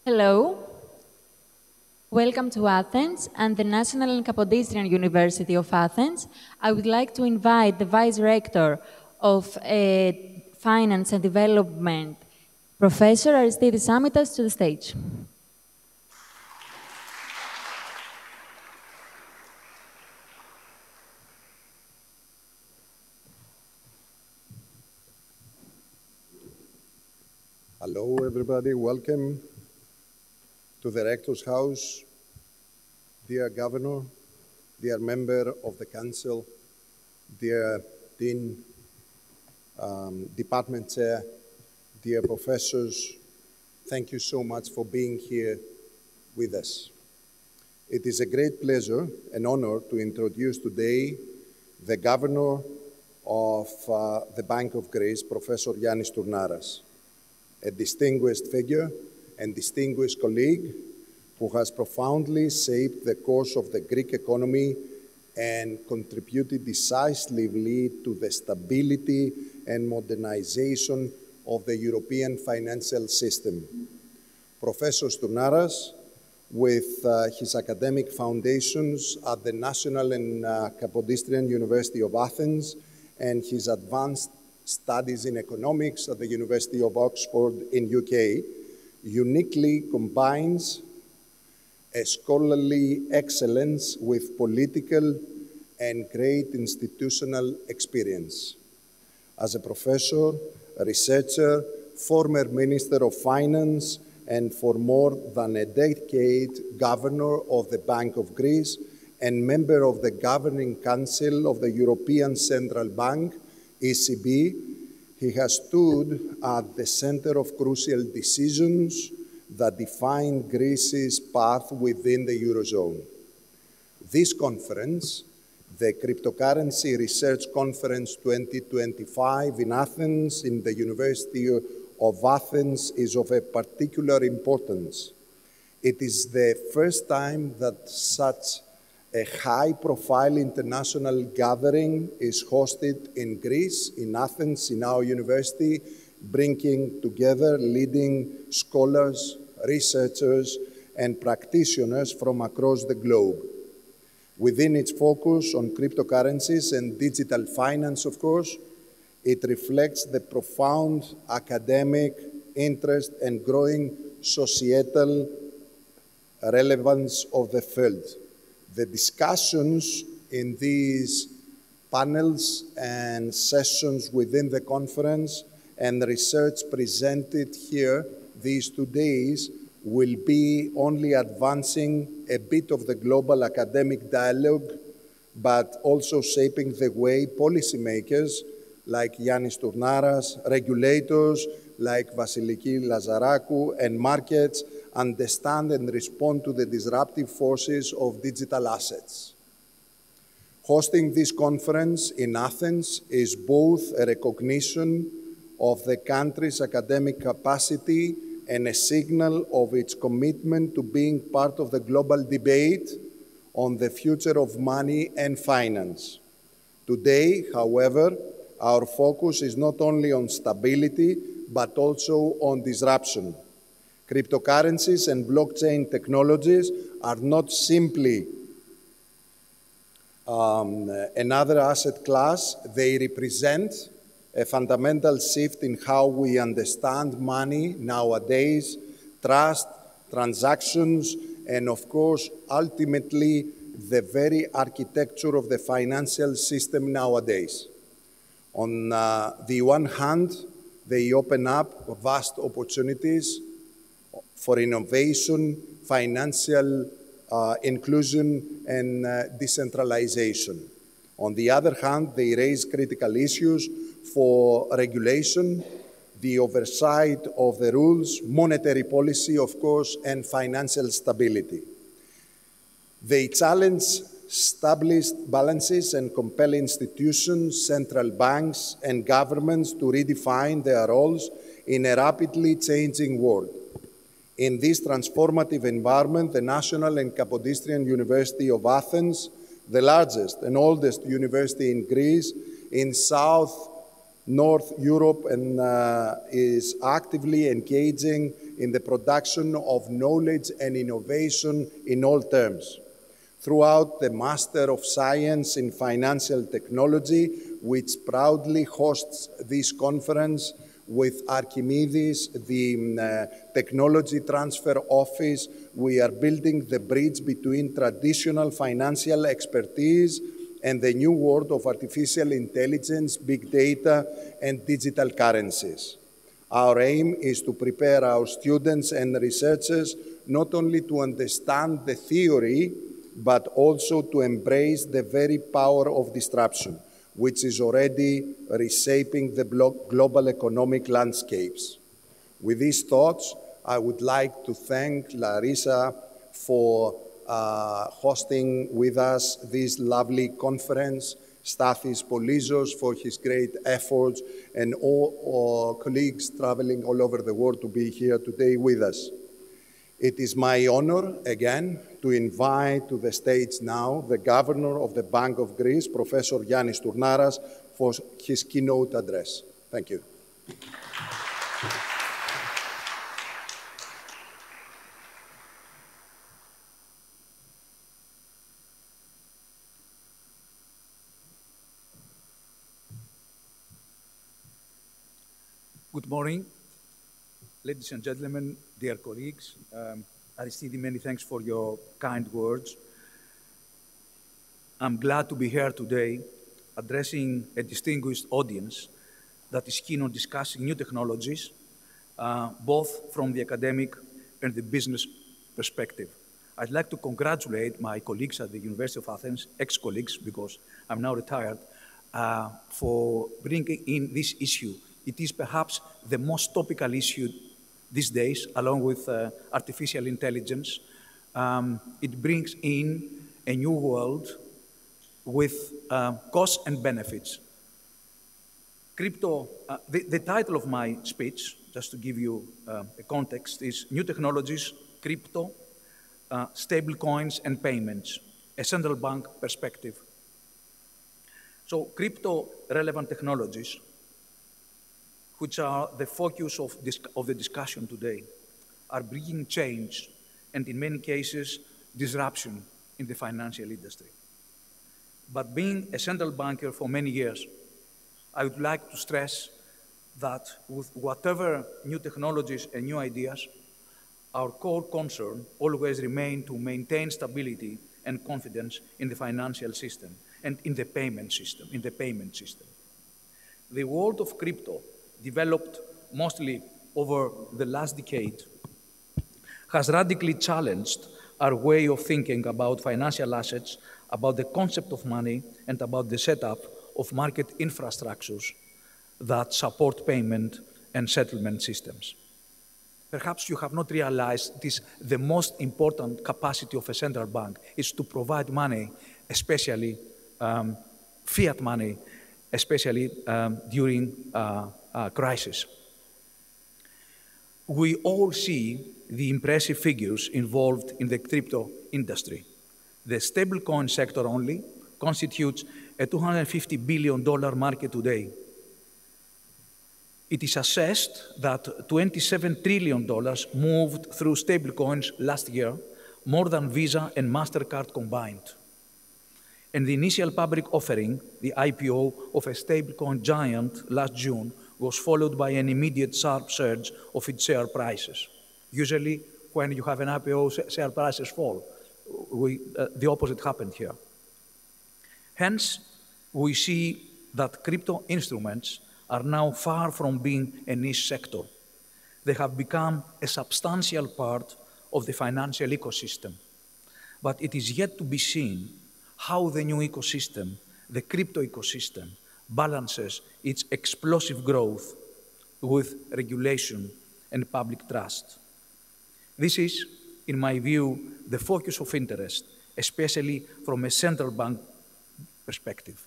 Hello. Welcome to Athens and the National and Capodistrian University of Athens. I would like to invite the Vice Rector of Finance and Development, Professor Aristidis Amitas, to the stage. Hello, everybody. Welcome to the Rector's House. Dear Governor, dear Member of the Council, dear Dean, Department Chair, dear Professors, thank you so much for being here with us. It is a great pleasure and honor to introduce today the Governor of the Bank of Greece, Professor Yannis Tournaras, a distinguished figure and distinguished colleague who has profoundly shaped the course of the Greek economy and contributed decisively to the stability and modernization of the European financial system. Professor Tournaras, with his academic foundations at the National and Capodistrian University of Athens and his advanced studies in economics at the University of Oxford in UK, uniquely combines a scholarly excellence with political and great institutional experience. As a professor, a researcher, former Minister of Finance, and for more than a decade, Governor of the Bank of Greece and member of the Governing Council of the European Central Bank, ECB, he has stood at the center of crucial decisions that define Greece's path within the Eurozone. This conference, the Cryptocurrency Research Conference 2025 in Athens, in the University of Athens, is of a particular importance. It is the first time that such a high-profile international gathering is hosted in Greece, in Athens, in our university, bringing together leading scholars, researchers, and practitioners from across the globe. Within its focus on cryptocurrencies and digital finance, of course, it reflects the profound academic interest and growing societal relevance of the field. The discussions in these panels and sessions within the conference and the research presented here these 2 days will be only advancing a bit of the global academic dialogue, but also shaping the way policymakers like Yannis Tournaras, regulators like Vasiliki Lazarakou, and markets understand and respond to the disruptive forces of digital assets. Hosting this conference in Athens is both a recognition of the country's academic capacity and a signal of its commitment to being part of the global debate on the future of money and finance. Today, however, our focus is not only on stability, but also on disruption. Cryptocurrencies and blockchain technologies are not simply another asset class. They represent a fundamental shift in how we understand money nowadays, trust, transactions, and of course, ultimately, the very architecture of the financial system nowadays. On the one hand, they open up vast opportunities for innovation, financial inclusion, and decentralization. On the other hand, they raise critical issues for regulation, the oversight of the rules, monetary policy, of course, and financial stability. They challenge established balances and compel institutions, central banks, and governments to redefine their roles in a rapidly changing world. In this transformative environment, the National and Capodistrian University of Athens, the largest and oldest university in Greece, in South North Europe and is actively engaging in the production of knowledge and innovation in all terms. Throughout the Master of Science in Financial Technology, which proudly hosts this conference, with Archimedes, the Technology Transfer Office, we are building the bridge between traditional financial expertise and the new world of artificial intelligence, big data, and digital currencies. Our aim is to prepare our students and researchers not only to understand the theory, but also to embrace the very power of disruption, which is already reshaping the global economic landscapes. With these thoughts, I would like to thank Larissa for hosting with us this lovely conference, Stathis Polizos for his great efforts, and all colleagues traveling all over the world to be here today with us. It is my honor, again, to invite to the stage now the Governor of the Bank of Greece, Professor Yannis Tournaras, for his keynote address. Thank you. Good morning, ladies and gentlemen, dear colleagues. Aristide, many thanks for your kind words. I'm glad to be here today addressing a distinguished audience that is keen on discussing new technologies, both from the academic and the business perspective. I'd like to congratulate my colleagues at the University of Athens, ex-colleagues, because I'm now retired, for bringing in this issue. It is perhaps the most topical issue these days, along with artificial intelligence. It brings in a new world with costs and benefits. Crypto, the title of my speech, just to give you a context, is New Technologies, Crypto, Stablecoins and Payments, a central bank perspective. So crypto-relevant technologies, which are the focus of the discussion today, are bringing change and, in many cases, disruption in the financial industry. But being a central banker for many years, I would like to stress that with whatever new technologies and new ideas, our core concern always remains to maintain stability and confidence in the financial system and in the payment system, The world of crypto, developed mostly over the last decade, has radically challenged our way of thinking about financial assets, about the concept of money, and about the setup of market infrastructures that support payment and settlement systems. Perhaps you have not realized this: the most important capacity of a central bank is to provide money, especially fiat money, especially during crisis. We all see the impressive figures involved in the crypto industry. The stablecoin sector only constitutes a $250 billion market today. It is assessed that $27 trillion moved through stablecoins last year, more than Visa and MasterCard combined. And the initial public offering, the IPO of a stablecoin giant last June, was followed by an immediate sharp surge of its share prices. Usually, when you have an IPO, share prices fall. The opposite happened here. Hence, we see that crypto instruments are now far from being a niche sector. They have become a substantial part of the financial ecosystem. But it is yet to be seen how the new ecosystem, the crypto ecosystem, balances its explosive growth with regulation and public trust. This is, in my view, the focus of interest, especially from a central bank perspective.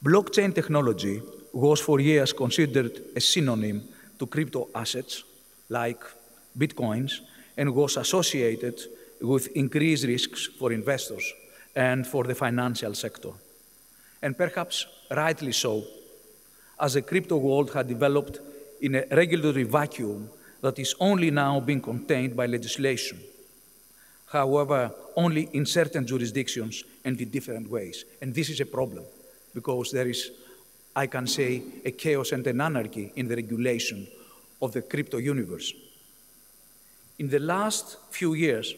Blockchain technology was for years considered a synonym to crypto assets like bitcoins and was associated with increased risks for investors and for the financial sector. And perhaps rightly so, as the crypto world had developed in a regulatory vacuum that is only now being contained by legislation. However, only in certain jurisdictions and in different ways. And this is a problem, because there is, I can say, a chaos and an anarchy in the regulation of the crypto universe. In the last few years,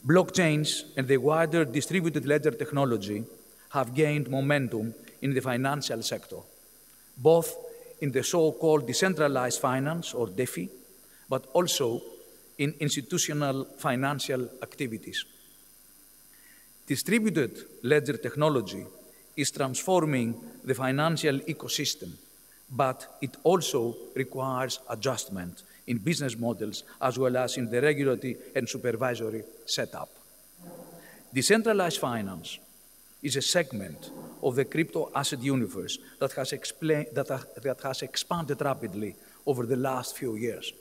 blockchains and the wider distributed ledger technology have gained momentum in the financial sector, both in the so-called decentralized finance, or DeFi, but also in institutional financial activities. Distributed ledger technology is transforming the financial ecosystem, but it also requires adjustment in business models as well as in the regulatory and supervisory setup. Decentralized finance is a segment of the crypto asset universe that has expanded rapidly over the last few years.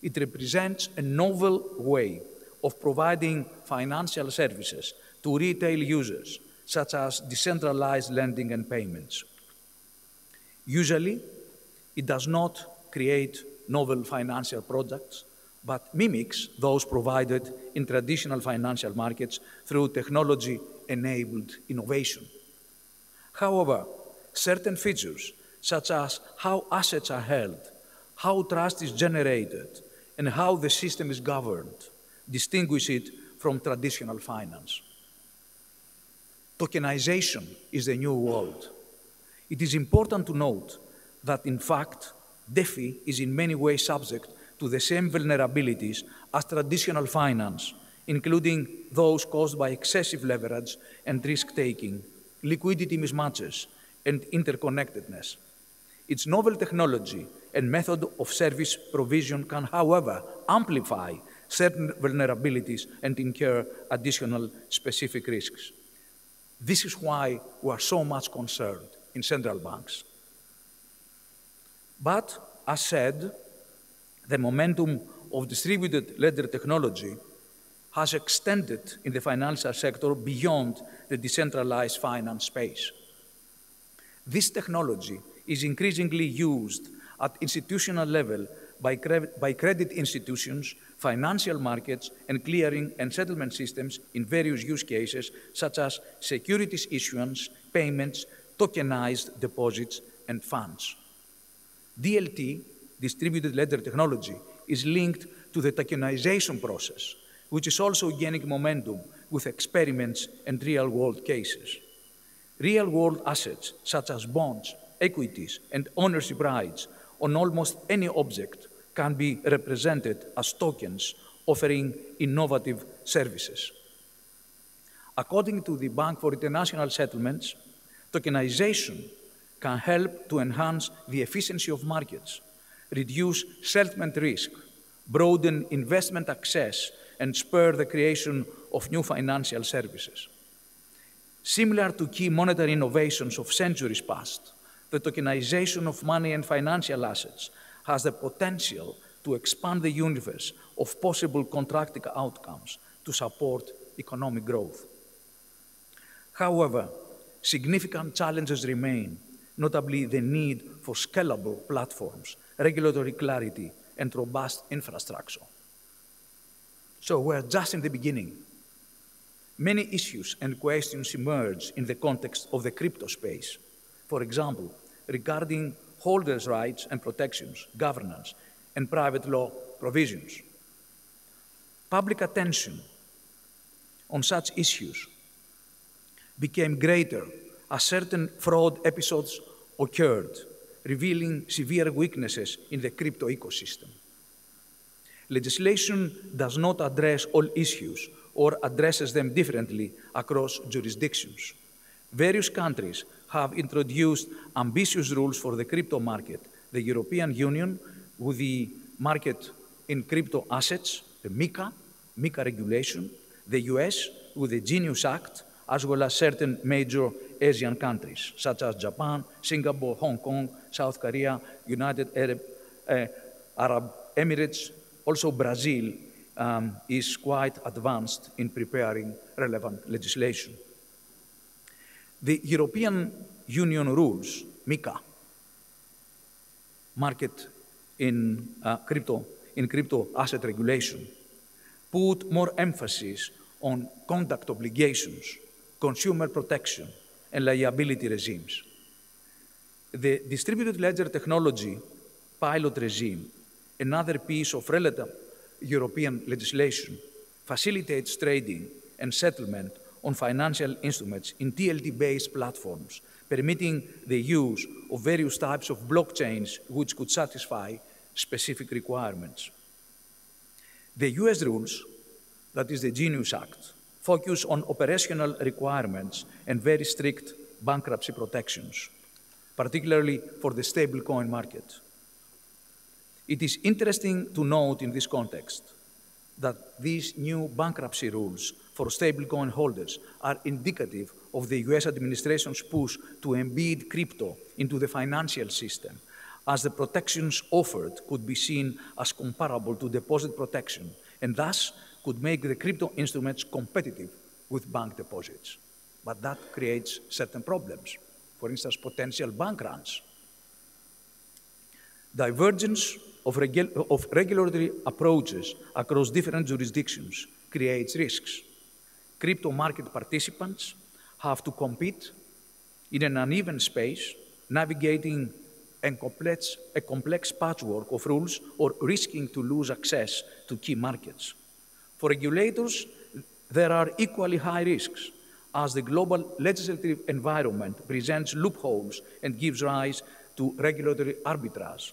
It represents a novel way of providing financial services to retail users, such as decentralized lending and payments. Usually, it does not create novel financial products, but mimics those provided in traditional financial markets through technology-enabled innovation. However, certain features, such as how assets are held, how trust is generated, and how the system is governed, distinguish it from traditional finance. Tokenization is the new world. It is important to note that, in fact, DeFi is in many ways subject to the same vulnerabilities as traditional finance, including those caused by excessive leverage and risk-taking, liquidity mismatches, and interconnectedness. Its novel technology and method of service provision can, however, amplify certain vulnerabilities and incur additional specific risks. This is why we are so much concerned in central banks. But, as said, the momentum of distributed ledger technology has extended in the financial sector beyond the decentralized finance space. This technology is increasingly used at institutional level by credit institutions, financial markets, and clearing and settlement systems in various use cases, such as securities issuance, payments, tokenized deposits, and funds. DLT, distributed ledger technology, is linked to the tokenization process, which is also gaining momentum with experiments and real-world cases. Real-world assets, such as bonds, equities, and ownership rights on almost any object can be represented as tokens offering innovative services. According to the Bank for International Settlements, tokenization can help to enhance the efficiency of markets, reduce settlement risk, broaden investment access, and spur the creation of new financial services. Similar to key monetary innovations of centuries past, the tokenization of money and financial assets has the potential to expand the universe of possible contracting outcomes to support economic growth. However, significant challenges remain, notably the need for scalable platforms, regulatory clarity, and robust infrastructure. So we're just in the beginning. Many issues and questions emerge in the context of the crypto space. For example, regarding holders' rights and protections, governance, and private law provisions. Public attention on such issues became greater as certain fraud episodes occurred, revealing severe weaknesses in the crypto ecosystem. Legislation does not address all issues or addresses them differently across jurisdictions. Various countries have introduced ambitious rules for the crypto market. The European Union, with the market in crypto assets, the MiCA regulation, the US with the Genius Act, as well as certain major Asian countries, such as Japan, Singapore, Hong Kong, South Korea, United Arab Emirates, Also, Brazil is quite advanced in preparing relevant legislation. The European Union rules, MiCA, market in crypto asset regulation, put more emphasis on conduct obligations, consumer protection, and liability regimes. The distributed ledger technology pilot regime, another piece of relevant European legislation, facilitates trading and settlement on financial instruments in TLT-based platforms, permitting the use of various types of blockchains which could satisfy specific requirements. The US rules, that is the Genius Act, focus on operational requirements and very strict bankruptcy protections, particularly for the stablecoin market. It is interesting to note in this context that these new bankruptcy rules for stablecoin holders are indicative of the US administration's push to embed crypto into the financial system, as the protections offered could be seen as comparable to deposit protection, and thus could make the crypto instruments competitive with bank deposits. But that creates certain problems. For instance, potential bank runs. Divergence of regulatory approaches across different jurisdictions creates risks. Crypto market participants have to compete in an uneven space, navigating a complex patchwork of rules or risking to lose access to key markets. For regulators, there are equally high risks, as the global legislative environment presents loopholes and gives rise to regulatory arbitrage.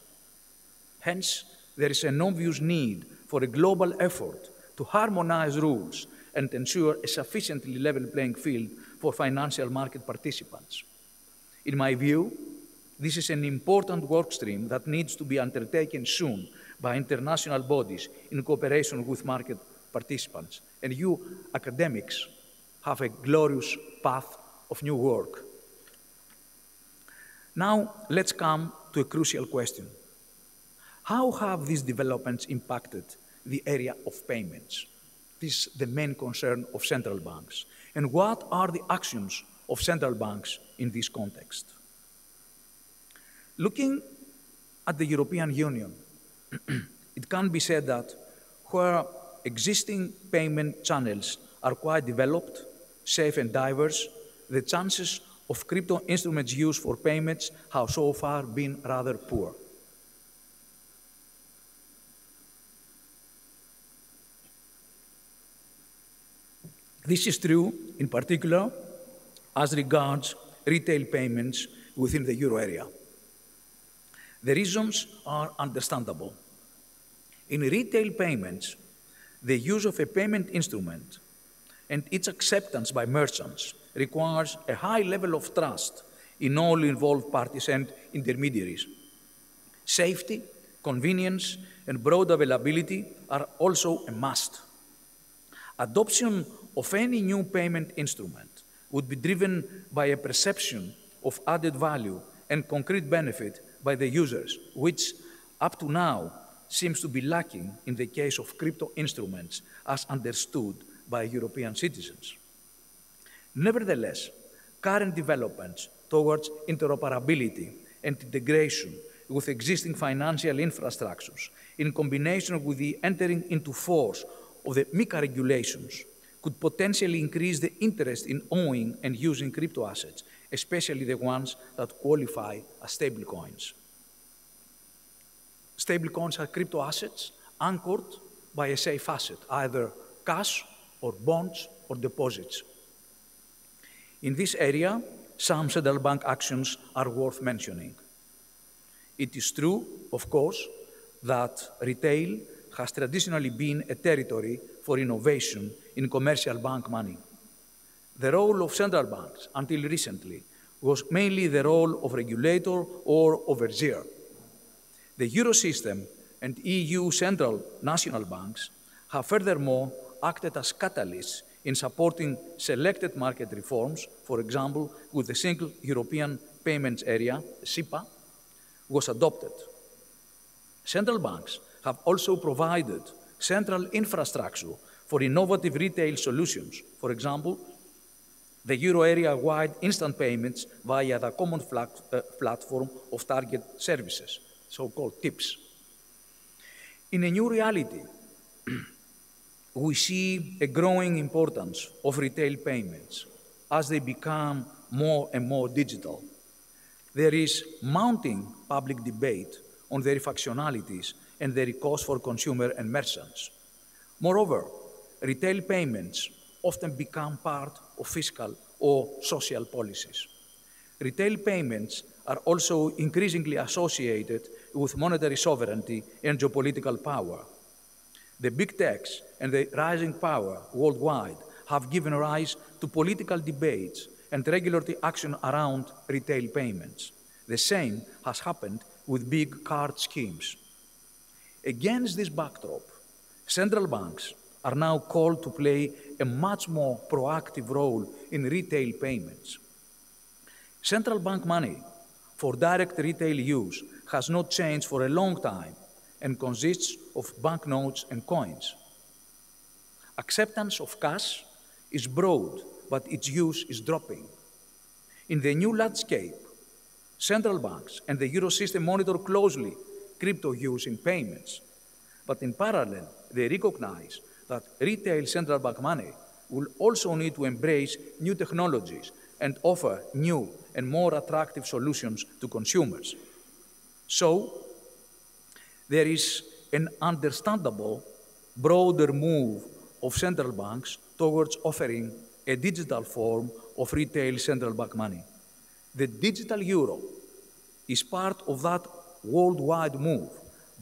Hence, there is an obvious need for a global effort to harmonize rules and ensure a sufficiently level playing field for financial market participants. In my view, this is an important work stream that needs to be undertaken soon by international bodies in cooperation with market participants. And you, academics, have a glorious path of new work. Now, let's come to a crucial question. How have these developments impacted the area of payments? This is the main concern of central banks. And what are the actions of central banks in this context? Looking at the European Union, it can be said that where existing payment channels are quite developed, safe and diverse, the chances of crypto instruments used for payments have so far been rather poor. This is true, in particular, as regards retail payments within the euro area. The reasons are understandable. In retail payments, the use of a payment instrument and its acceptance by merchants requires a high level of trust in all involved parties and intermediaries. Safety, convenience, and broad availability are also a must. Adoption of any new payment instrument would be driven by a perception of added value and concrete benefit by the users, which up to now seems to be lacking in the case of crypto instruments as understood by European citizens. Nevertheless, current developments towards interoperability and integration with existing financial infrastructures, in combination with the entering into force of the MiCA regulations, could potentially increase the interest in owning and using crypto assets, especially the ones that qualify as stablecoins. Stablecoins are crypto assets anchored by a safe asset, either cash or bonds or deposits. In this area, some central bank actions are worth mentioning. It is true, of course, that retail has traditionally been a territory for innovation in commercial bank money. The role of central banks, until recently, was mainly the role of regulator or overseer. The Eurosystem and EU central national banks have furthermore acted as catalysts in supporting selected market reforms, for example, with the Single European Payments Area, SEPA, was adopted. Central banks have also provided central infrastructure for innovative retail solutions. For example, the euro area-wide instant payments via the common platform of target services, so-called TIPS. In a new reality, we see a growing importance of retail payments as they become more and more digital. There is mounting public debate on their functionalities and their cost for consumer and merchants. Moreover, retail payments often become part of fiscal or social policies. Retail payments are also increasingly associated with monetary sovereignty and geopolitical power. The big techs and the rising power worldwide have given rise to political debates and regulatory action around retail payments. The same has happened with big card schemes. Against this backdrop, central banks are now called to play a much more proactive role in retail payments. Central bank money for direct retail use has not changed for a long time and consists of banknotes and coins. Acceptance of cash is broad, but its use is dropping. In the new landscape, central banks and the Eurosystem monitor closely crypto use in payments, but in parallel, they recognize that retail central bank money will also need to embrace new technologies and offer new and more attractive solutions to consumers. So, there is an understandable, broader move of central banks towards offering a digital form of retail central bank money. The digital euro is part of that worldwide move,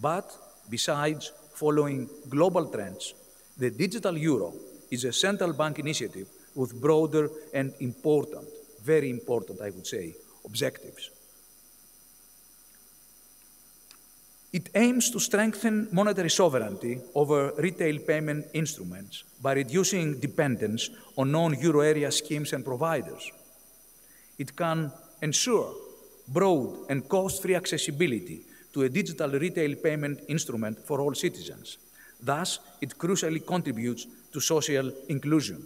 but besides following global trends, the digital euro is a central bank initiative with broader and important, very important, I would say, objectives. It aims to strengthen monetary sovereignty over retail payment instruments by reducing dependence on non-euro area schemes and providers. It can ensure broad and cost-free accessibility to a digital retail payment instrument for all citizens. Thus, it crucially contributes to social inclusion.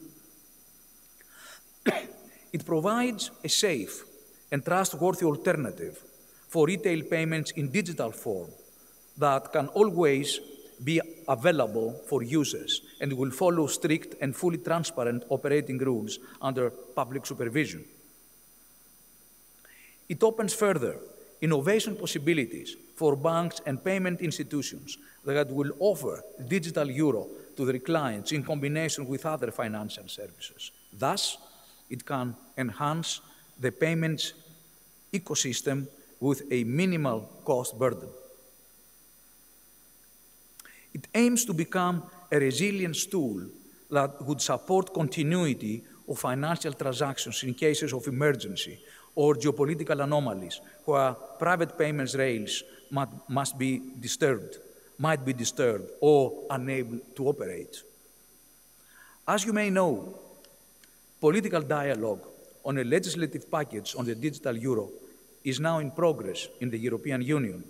It provides a safe and trustworthy alternative for retail payments in digital form that can always be available for users and will follow strict and fully transparent operating rules under public supervision. It opens further innovation possibilities for banks and payment institutions that will offer digital euro to their clients in combination with other financial services. Thus, it can enhance the payments ecosystem with a minimal cost burden. It aims to become a resilience tool that would support continuity of financial transactions in cases of emergency or geopolitical anomalies where private payments rails might be disturbed or unable to operate. As you may know, political dialogue on a legislative package on the digital euro is now in progress in the European Union,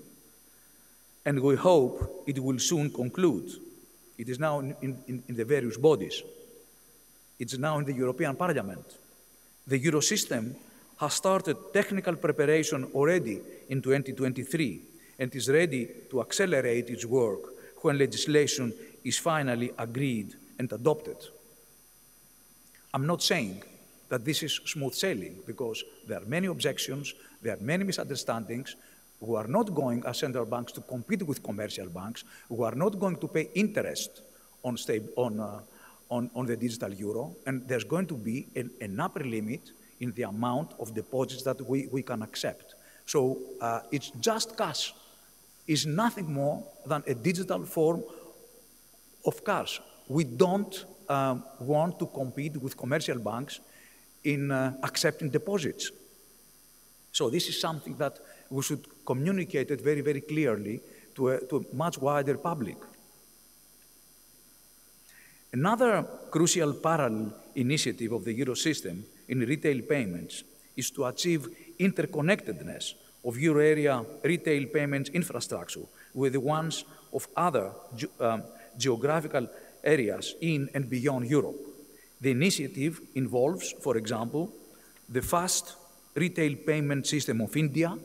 and we hope it will soon conclude. It is now in the various bodies. It's now in the European Parliament. The Eurosystem has started technical preparation already in 2023 and is ready to accelerate its work when legislation is finally agreed and adopted. I'm not saying that this is smooth sailing, because there are many objections, there are many misunderstandings. We are not going as central banks to compete with commercial banks. We are not going to pay interest on the digital euro, and there's going to be an upper limit in the amount of deposits that we can accept. So it's just cash. It's nothing more than a digital form of cash. We don't want to compete with commercial banks in accepting deposits. So this is something that we should communicate it very, very clearly to a much wider public. Another crucial parallel initiative of the Eurosystem in retail payments is to achieve interconnectedness of euro area retail payments infrastructure with the ones of other geographical areas in and beyond Europe. The initiative involves, for example, the fast retail payment system of India,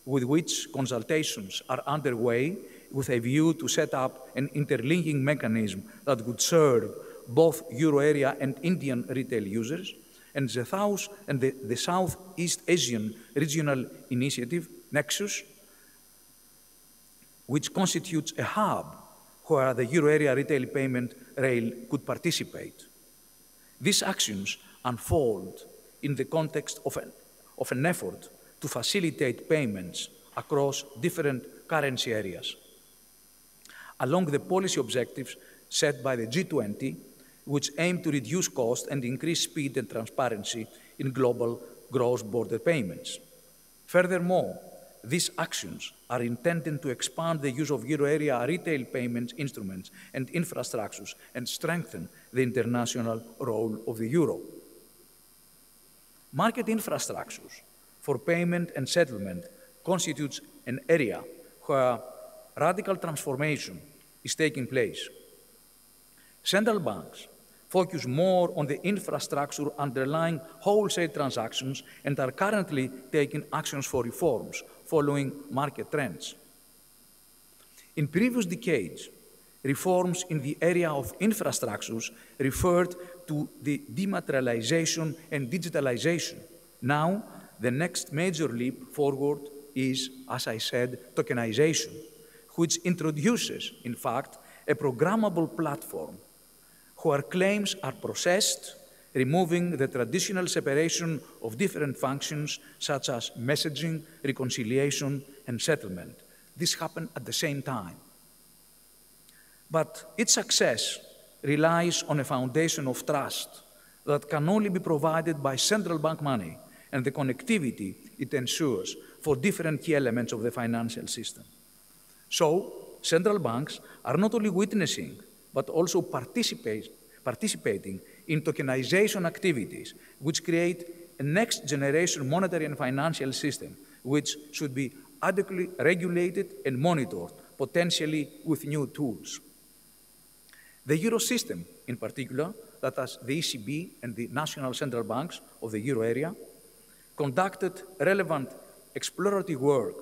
with which consultations are underway with a view to set up an interlinking mechanism that would serve both Euro area and Indian retail users, and the Southeast Asian Regional Initiative, Nexus, which constitutes a hub where the Euro area retail payment rail could participate. These actions unfold in the context of an effort to facilitate payments across different currency areas, along the policy objectives set by the G20, which aim to reduce cost and increase speed and transparency in global cross-border payments. Furthermore, these actions are intended to expand the use of Euro area retail payments instruments and infrastructures and strengthen the international role of the euro. Market infrastructures for payment and settlement constitutes an area where radical transformation is taking place. Central banks focus more on the infrastructure underlying wholesale transactions and are currently taking actions for reforms following market trends. In previous decades, reforms in the area of infrastructures referred to the dematerialization and digitalization. Now, the next major leap forward is, as I said, tokenization, which introduces, in fact, a programmable platform where claims are processed, removing the traditional separation of different functions such as messaging, reconciliation, and settlement. This happened at the same time. But its success relies on a foundation of trust that can only be provided by central bank money and the connectivity it ensures for different key elements of the financial system. So, central banks are not only witnessing, but also participating in tokenization activities, which create a next-generation monetary and financial system, which should be adequately regulated and monitored, potentially with new tools. The euro system, in particular, that is the ECB and the national central banks of the euro area, conducted relevant exploratory work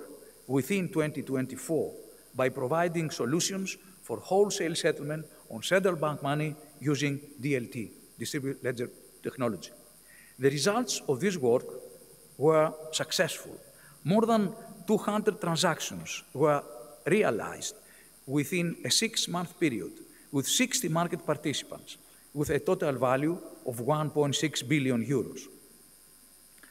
within 2024 by providing solutions for wholesale settlement on central bank money using DLT, distributed ledger technology. The results of this work were successful. More than 200 transactions were realized within a 6-month period with 60 market participants, with a total value of 1.6 billion euros.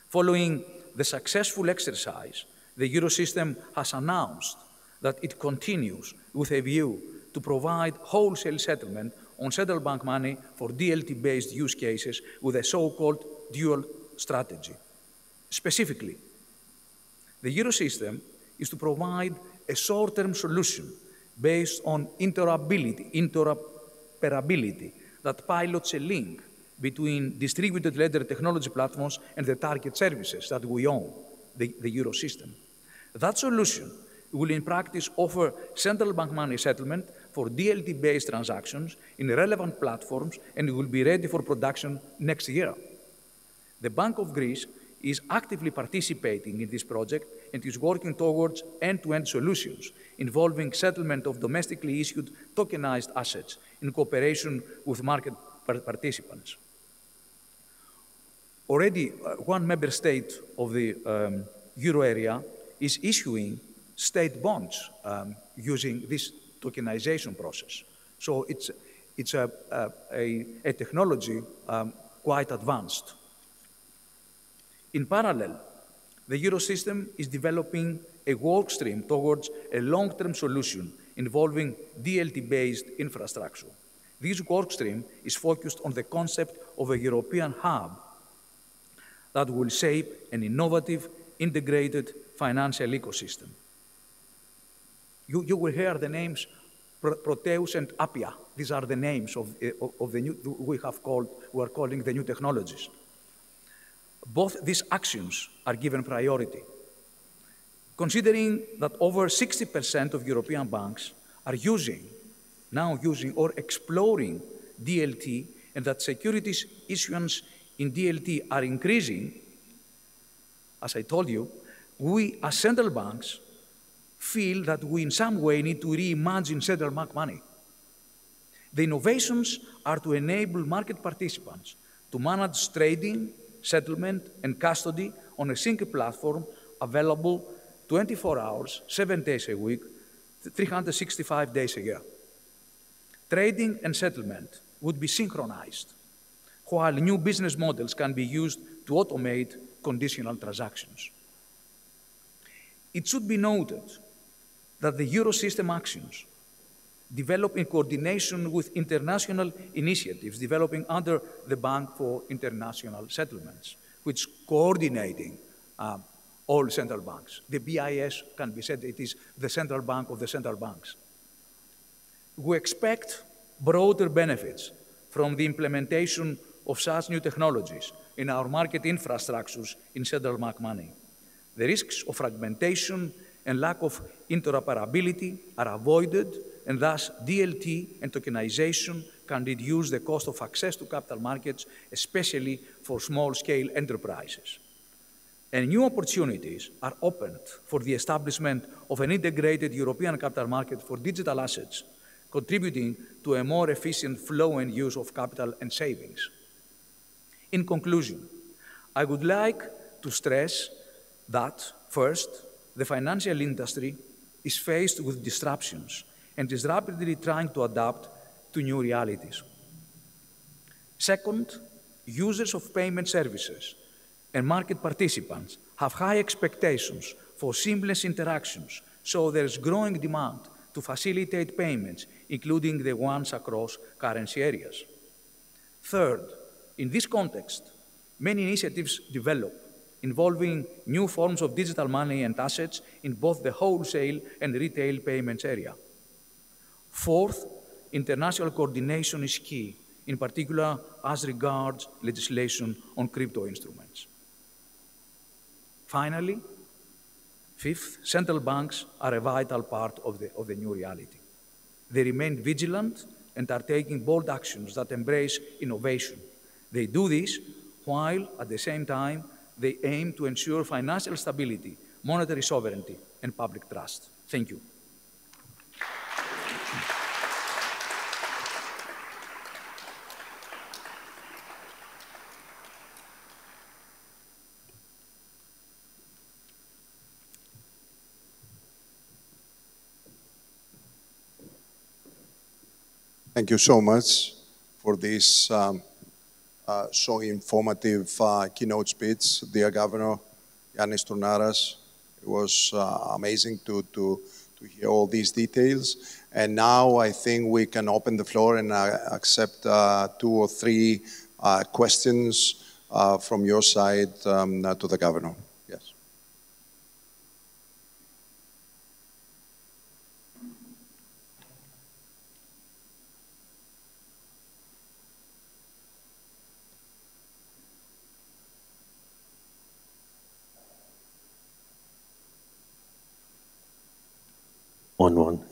Following the successful exercise, the Eurosystem has announced that it continues with a view to provide wholesale settlement on central bank money for DLT-based use cases with a so-called dual strategy. Specifically, the Eurosystem is to provide a short-term solution based on interoperability that pilots a link between distributed ledger technology platforms and the target services that we own, the Eurosystem. That solution will in practice offer central bank money settlement for DLT-based transactions in relevant platforms and will be ready for production next year. The Bank of Greece is actively participating in this project and is working towards end-to-end solutions involving settlement of domestically issued tokenized assets in cooperation with market participants. Already, one member state of the euro area is issuing state bonds using this tokenization process. So it's a technology quite advanced. In parallel, the Eurosystem is developing a work stream towards a long-term solution involving DLT-based infrastructure. This work stream is focused on the concept of a European hub that will shape an innovative, integrated financial ecosystem. You will hear the names Proteus and Appia. These are the names of the new, we are calling the new technologies. Both these actions are given priority. Considering that over 60% of European banks are now using or exploring DLT, and that securities issuance in DLT are increasing, as I told you, we as central banks feel that we in some way need to reimagine central bank money. The innovations are to enable market participants to manage trading, settlement, and custody on a single platform available 24 hours, 7 days a week, 365 days a year. Trading and settlement would be synchronized, while new business models can be used to automate conditional transactions. It should be noted that the Eurosystem actions develop in coordination with international initiatives developing under the Bank for International Settlements, which is coordinating all central banks. The BIS can be said it is the central bank of the central banks. We expect broader benefits from the implementation of such new technologies in our market infrastructures in central bank money. The risks of fragmentation and lack of interoperability are avoided, and thus DLT and tokenization can reduce the cost of access to capital markets, especially for small-scale enterprises. And new opportunities are opened for the establishment of an integrated European capital market for digital assets, contributing to a more efficient flow and use of capital and savings. In conclusion, I would like to stress that, first, the financial industry is faced with disruptions and is rapidly trying to adapt to new realities. Second, users of payment services and market participants have high expectations for seamless interactions, so there is growing demand to facilitate payments, including the ones across currency areas. Third, in this context, many initiatives develop involving new forms of digital money and assets in both the wholesale and retail payments area. Fourth, international coordination is key, in particular as regards legislation on crypto instruments. Finally, fifth, central banks are a vital part of the new reality. They remain vigilant and are taking bold actions that embrace innovation. They do this while, at the same time, they aim to ensure financial stability, monetary sovereignty, and public trust. Thank you. Thank you so much for this so informative keynote speech, dear Governor Yannis Tornaras. It was amazing to hear all these details. And now I think we can open the floor and accept 2 or 3 questions from your side to the Governor. Yes.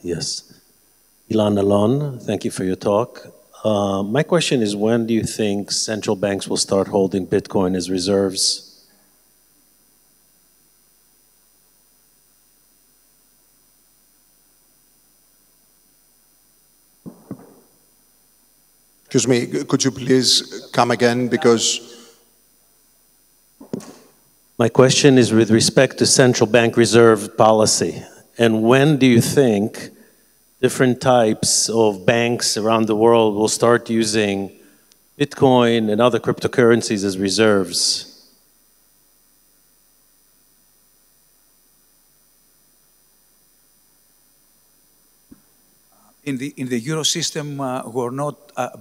Yes. Ilan Alon, thank you for your talk. My question is, when do you think central banks will start holding Bitcoin as reserves? Excuse me, could you please come again, because... My question is with respect to central bank reserve policy. And when do you think different types of banks around the world will start using Bitcoin and other cryptocurrencies as reserves? In the Eurosystem,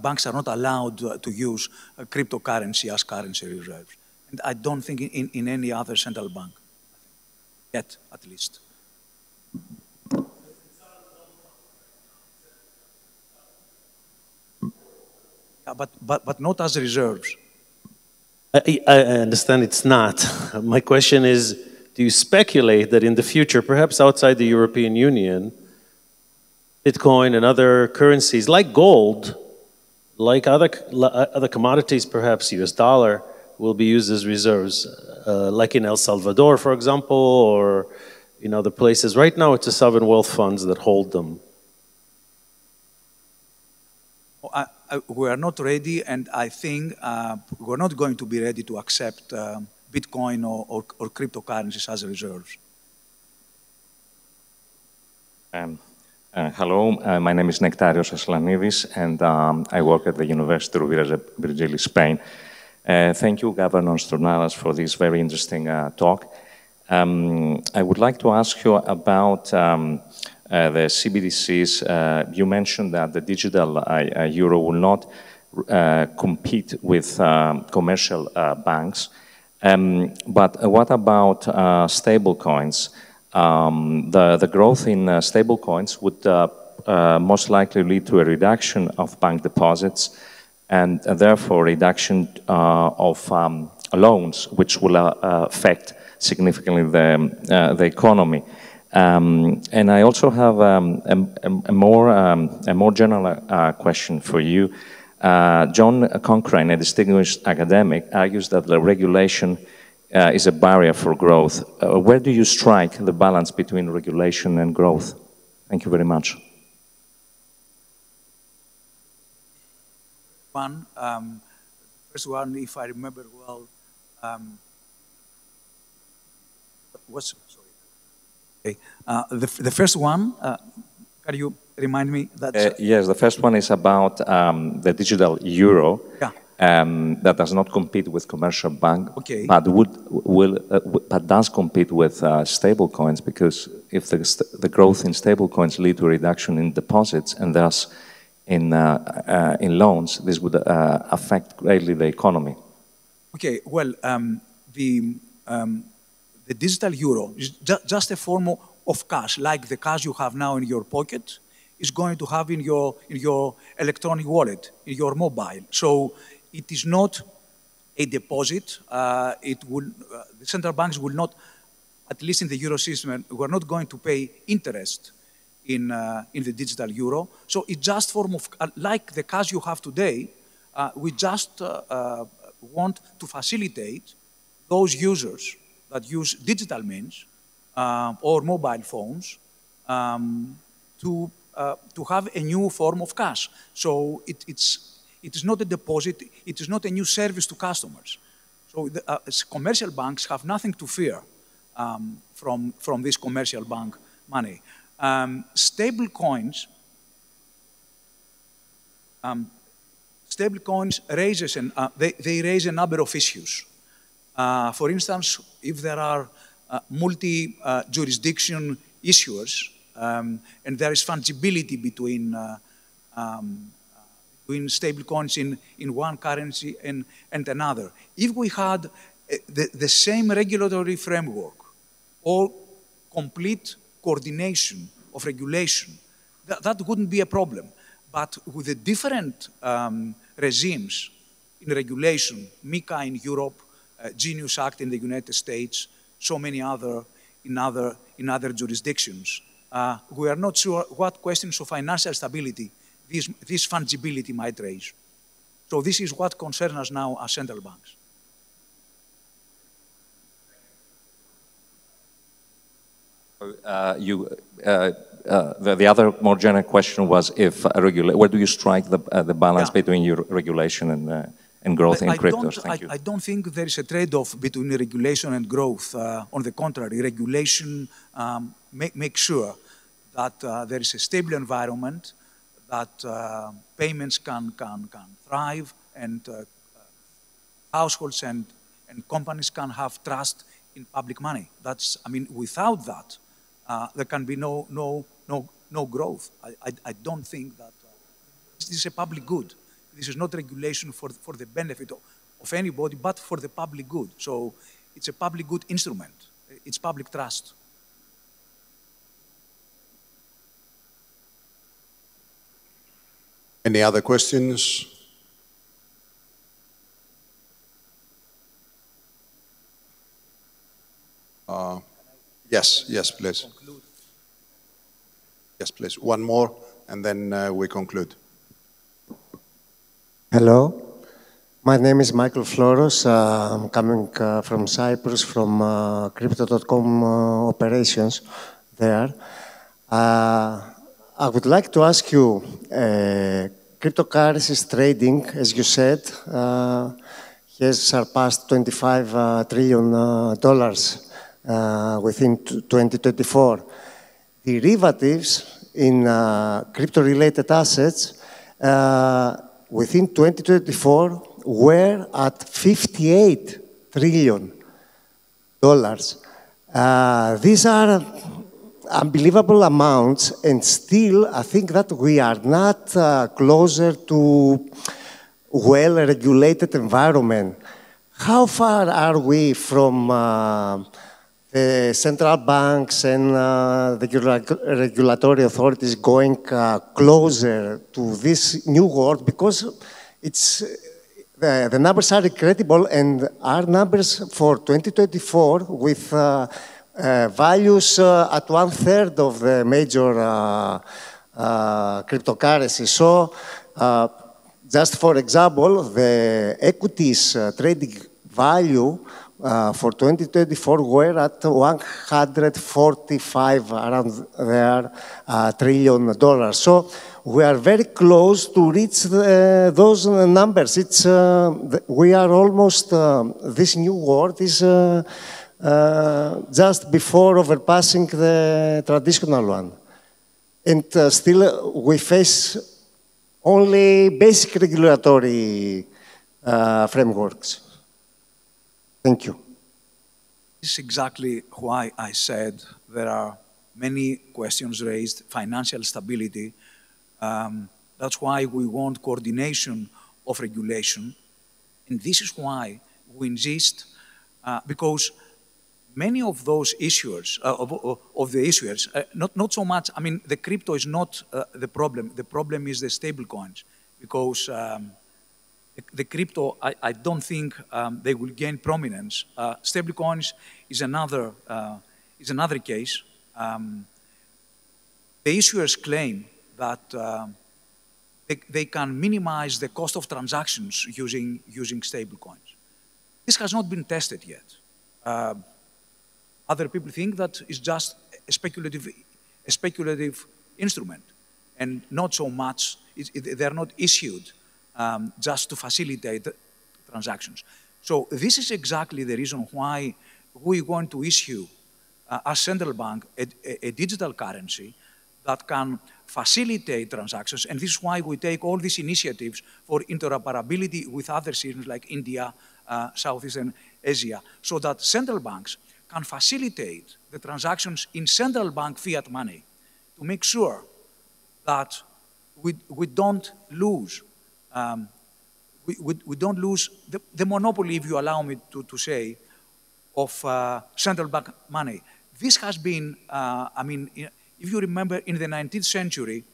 banks are not allowed to use cryptocurrency as currency reserves. And I don't think in any other central bank, yet at least. Yeah, but not as reserves. I understand it's not. My question is, do you speculate that in the future, perhaps outside the European Union, Bitcoin and other currencies, like gold, like other commodities, perhaps US dollar, will be used as reserves, like in El Salvador, for example, or in other places. Right now, it's the sovereign wealth funds that hold them. We are not ready, and I think we're not going to be ready to accept Bitcoin or cryptocurrencies as reserves. Hello, my name is Nektarios Aslanidis, and I work at the University of Virgili, Spain. Thank you, Governor Stornaras, for this very interesting talk. I would like to ask you about the CBDCs. You mentioned that the digital euro will not compete with commercial banks. But what about stable coins? The growth in stable coins would most likely lead to a reduction of bank deposits and therefore reduction of loans, which will affect significantly the economy. And I also have a more general question for you. John Cochrane, a distinguished academic, argues that the regulation is a barrier for growth. Where do you strike the balance between regulation and growth? Thank you very much. First one, if I remember well, was sorry. Okay. The first one, can you remind me that? Yes, the first one is about the digital euro. Yeah. That does not compete with commercial bank, okay, but but does compete with stable coins, because if the growth in stable coins lead to a reduction in deposits and thus in loans, this would affect greatly the economy. Okay, well, the digital euro is just a form of cash, like the cash you have now in your pocket is going to have in your electronic wallet, in your mobile. So it is not a deposit. The central banks will not, at least in the euro system, we're not going to pay interest in the digital euro. So it's just form of, like the cash you have today, we just want to facilitate those users that use digital means or mobile phones to have a new form of cash. So it is not a deposit, it is not a new service to customers. So commercial banks have nothing to fear from this commercial bank money. Stable coins raises they raise a number of issues. For instance, if there are multi-jurisdiction issuers and there is fungibility between stable coins in one currency and another. If we had the same regulatory framework or complete coordination of regulation, that wouldn't be a problem. But with the different regimes in regulation, MiCA in Europe, Genius Act in the United States, so many other in other jurisdictions, we are not sure what questions of financial stability this fungibility might raise. So this is what concerns us now as central banks. The other more general question was if where do you strike the balance between your regulation and growth in cryptos? Thank you. I don't think there is a trade-off between regulation and growth. On the contrary, regulation makes sure that there is a stable environment, that payments can thrive, and households and companies can have trust in public money. That's, I mean, without that, there can be no growth. I don't think that this is a public good. This is not regulation for the benefit of anybody, but for the public good. So it's a public good instrument. It's public trust. Any other questions? Yes, please. Yes, please. One more. and then we conclude. Hello, my name is Michael Floros. I'm coming from Cyprus, from Crypto.com operations there. I would like to ask you, cryptocurrencies trading, as you said, has surpassed $25 trillion within 2024. Derivatives in crypto-related assets within 2024 were at $58 trillion. These are unbelievable amounts, and still I think that we are not closer to well-regulated environment. How far are we from the central banks and the regulatory authorities going closer to this new world? Because it's, the numbers are incredible, and our numbers for 2024 with values at 1/3 of the major cryptocurrencies. So, just for example, the equities trading value for 2024 were at 145 around there $trillion. So we are very close to reach those numbers. It's we are almost this new world is just before overpassing the traditional one, and still we face only basic regulatory frameworks. Thank you. This is exactly why I said there are many questions raised, financial stability. That's why we want coordination of regulation. And this is why we insist, because many of those issuers, of the issuers, not so much, I mean, the crypto is not the problem. The problem is the stable coins, because the crypto, I don't think they will gain prominence. Stable coins is another case. The issuers claim that they can minimize the cost of transactions using stable coins. This has not been tested yet. Other people think that it's just a speculative instrument, and not so much, they're not issued just to facilitate transactions. So this is exactly the reason why we want to issue, as central bank, a digital currency that can facilitate transactions, and this is why we take all these initiatives for interoperability with other systems like India, Southeastern Asia, so that central banks can facilitate the transactions in central bank fiat money to make sure that we don't lose we don't lose the monopoly, if you allow me to say, of central bank money. This has been, I mean, if you remember, in the 19th century, in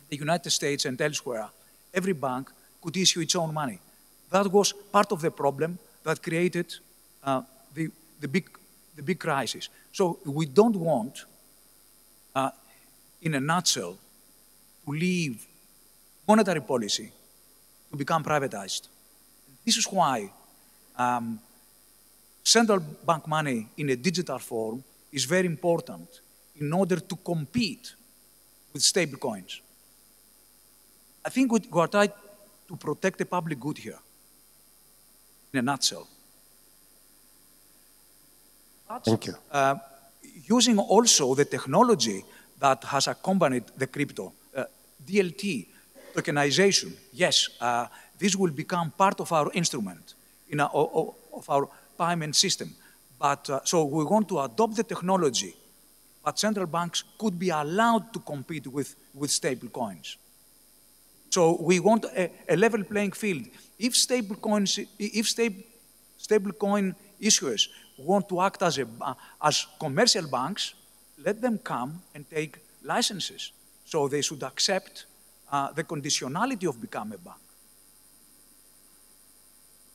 the United States and elsewhere, every bank could issue its own money. That was part of the problem that created the big crisis. So we don't want, in a nutshell, to leave monetary policy to become privatized. This is why central bank money in a digital form is very important in order to compete with stable coins. I think we are trying to protect the public good here, in a nutshell. But, thank you. Using also the technology that has accompanied the crypto, DLT, tokenization, yes, this will become part of our instrument, of our payment system. But so we want to adopt the technology, but central banks could be allowed to compete with stable coins. So we want a level playing field. If stable coin issuers want to act as commercial banks, let them come and take licenses. So they should accept the conditionality of becoming a bank.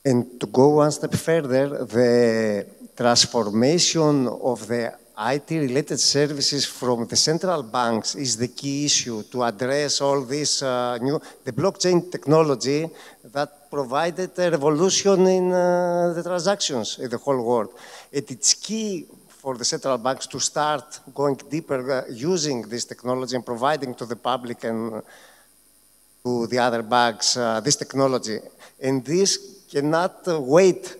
And to go one step further, the transformation of the IT-related services from the central banks is the key issue to address all this the blockchain technology that provided a revolution in the transactions in the whole world. And it's key for the central banks to start going deeper using this technology and providing to the public and to the other banks this technology. And this cannot wait.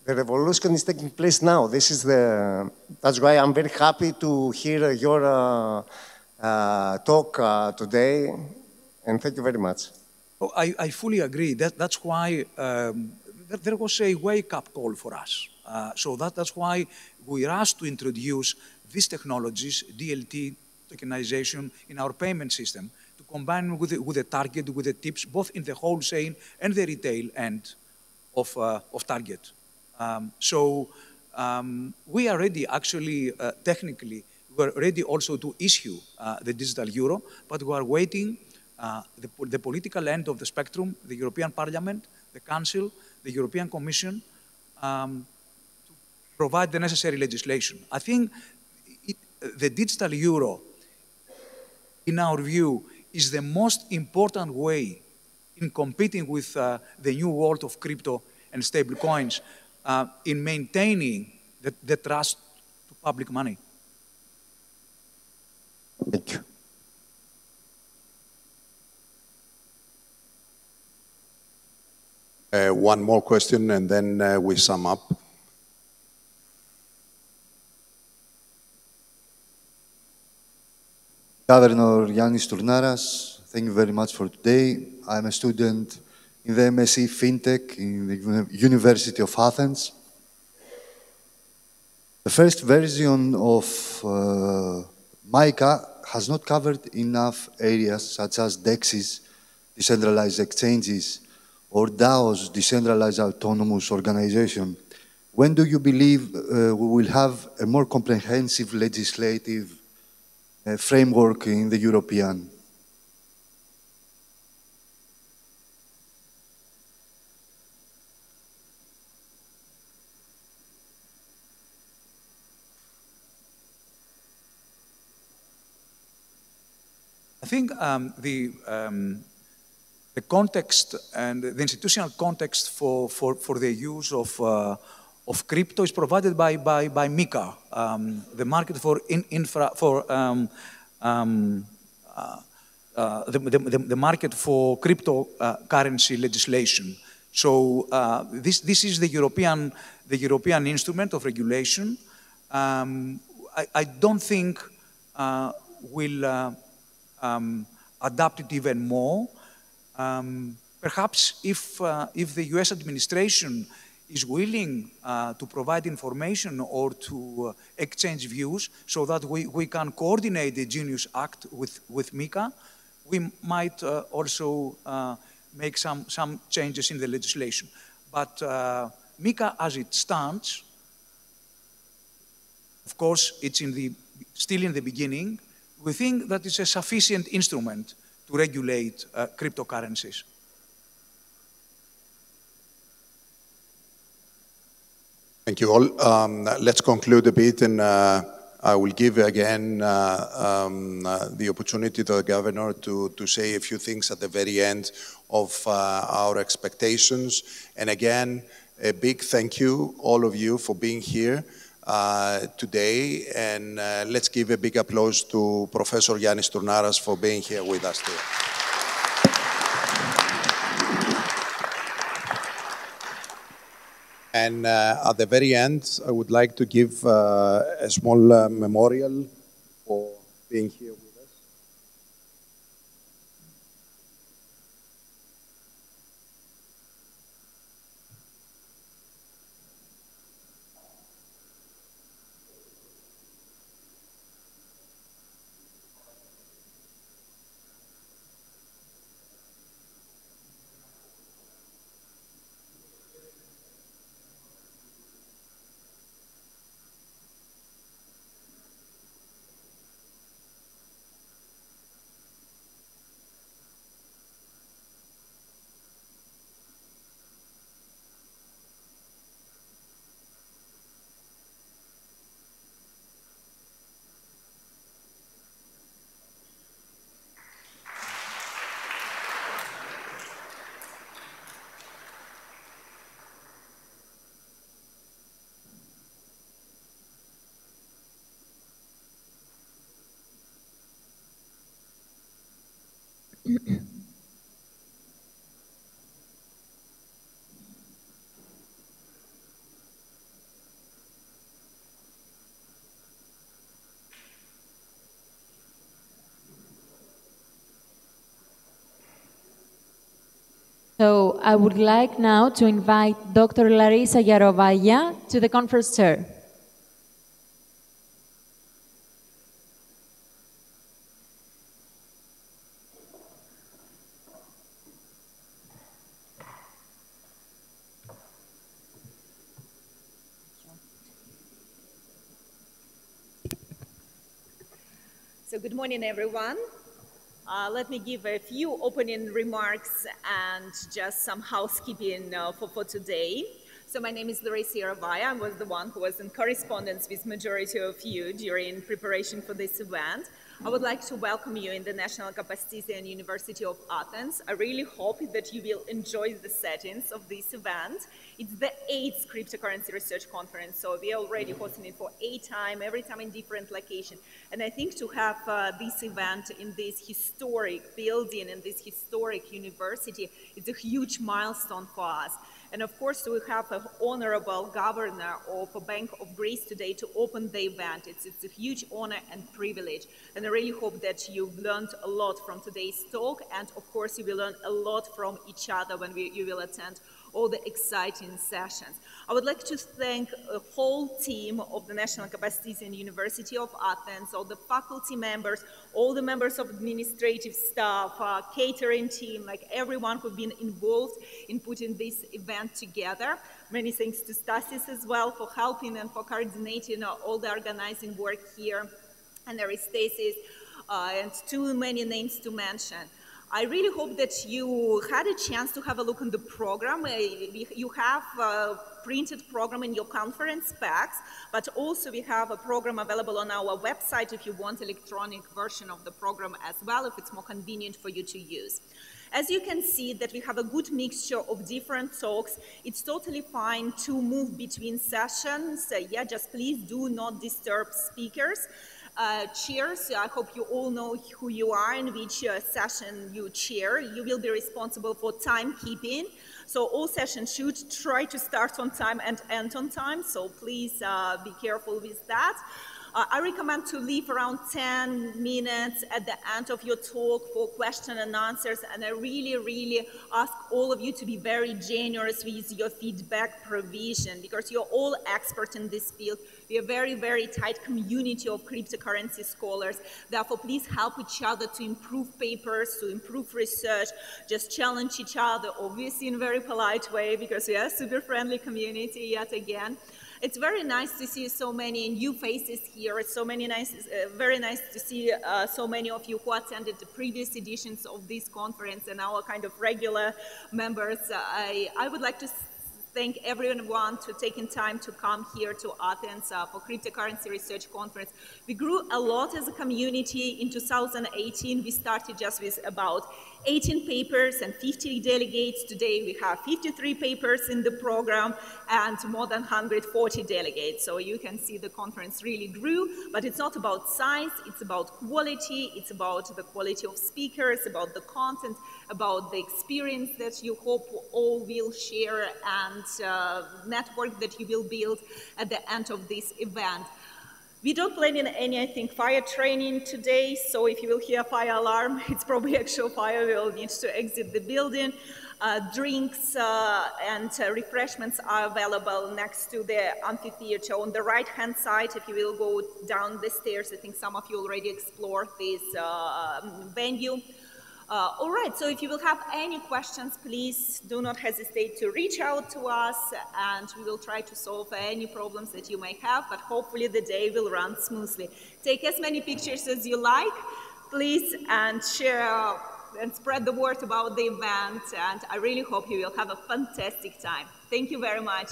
The revolution is taking place now. That's why I'm very happy to hear your talk today, and thank you very much. Oh, I fully agree. That's why there was a wake-up call for us. So that's why we rushed to introduce these technologies, DLT, tokenization, in our payment system, to combine with the target, with the tips, both in the wholesale and the retail end of target. We are ready, actually, technically, we're ready also to issue the digital euro, but we are waiting the political end of the spectrum, the European Parliament, the Council, the European Commission, to provide the necessary legislation. I think the digital euro, in our view, is the most important way in competing with the new world of crypto and stable coins, in maintaining the trust to public money. Thank you. One more question, and then we sum up. Governor Yannis Tournaras, thank you very much for today. I'm a student in the MSc FinTech in the University of Athens. The first version of MICA has not covered enough areas such as DEXs, decentralized exchanges, or DAOs, decentralized autonomous organization. When do you believe we will have a more comprehensive legislative framework in the European? I think the context and the institutional context for the use of crypto is provided by MiCA, the market for the market for cryptocurrency legislation. So this is the European instrument of regulation. I don't think we'll adapt it even more. Perhaps if the US administration is willing to provide information or to exchange views so that we can coordinate the Genius Act with MiCA, we might also make some changes in the legislation. But MiCA, as it stands, of course, it's still in the beginning. We think that it's a sufficient instrument to regulate cryptocurrencies. Thank you all. Let's conclude a bit, and I will give again the opportunity to the governor to say a few things at the very end of our expectations. And again, a big thank you, all of you, for being here today. And let's give a big applause to Professor Yannis Tournaras for being here with us today. And at the very end, I would like to give a small memorial for being here with us. So I would like now to invite Dr. Larissa Yarovaya to the conference chair. So good morning, everyone. Let me give a few opening remarks and just some housekeeping for today. So my name is Larissa Yarovaya. I was the one who was in correspondence with majority of you during preparation for this event. I would like to welcome you in the National Kapastisian University of Athens. I really hope that you will enjoy the settings of this event. It's the 8th cryptocurrency research conference, so we are already hosting it for 8 times, every time in different location. And I think to have this event in this historic building, in this historic university, it's a huge milestone for us. And of course, we have an honorable governor of a Bank of Greece today to open the event. It's a huge honor and privilege. And I really hope that you've learned a lot from today's talk. And of course, you will learn a lot from each other when you will attend all the exciting sessions. I would like to thank a whole team of the National Kapastisian University of Athens, all the faculty members, all the members of administrative staff, catering team, like everyone who've been involved in putting this event together. Many thanks to Stasis as well for helping and for coordinating all the organizing work here. And there is Stasis and too many names to mention. I really hope that you had a chance to have a look on the program. You have a printed program in your conference packs, but also we have a program available on our website if you want electronic version of the program as well, if it's more convenient for you to use. As you can see that we have a good mixture of different talks. It's totally fine to move between sessions. Yeah, just please do not disturb speakers. Chairs, I hope you all know who you are and which session you chair. You will be responsible for timekeeping. So all sessions should try to start on time and end on time. So please be careful with that. I recommend to leave around 10 minutes at the end of your talk for questions and answers. And I really, really ask all of you to be very generous with your feedback provision because you're all experts in this field. We are a very, very tight community of cryptocurrency scholars. Therefore, please help each other to improve papers, to improve research, just challenge each other, obviously in a very polite way because we are a super friendly community yet again. It's very nice to see so many new faces here. It's so many very nice to see so many of you who attended the previous editions of this conference and our kind of regular members. I would like to thank everyone for taking time to come here to Athens for Cryptocurrency Research Conference. We grew a lot as a community. In 2018, we started just with about 18 papers and 50 delegates. Today, we have 53 papers in the program and more than 140 delegates. So you can see the conference really grew, but it's not about size, it's about quality, it's about the quality of speakers, about the content, about the experience that you hope all will share and network that you will build at the end of this event. We don't plan in any, I think, fire training today, so if you will hear fire alarm, it's probably actual fire. We will need to exit the building. Drinks and refreshments are available next to the amphitheater. On the right-hand side, if you will go down the stairs, I think some of you already explored this venue. All right, so if you will have any questions, please do not hesitate to reach out to us and we will try to solve any problems that you may have, but hopefully the day will run smoothly. Take as many pictures as you like, please, and share and spread the word about the event, and I really hope you will have a fantastic time. Thank you very much.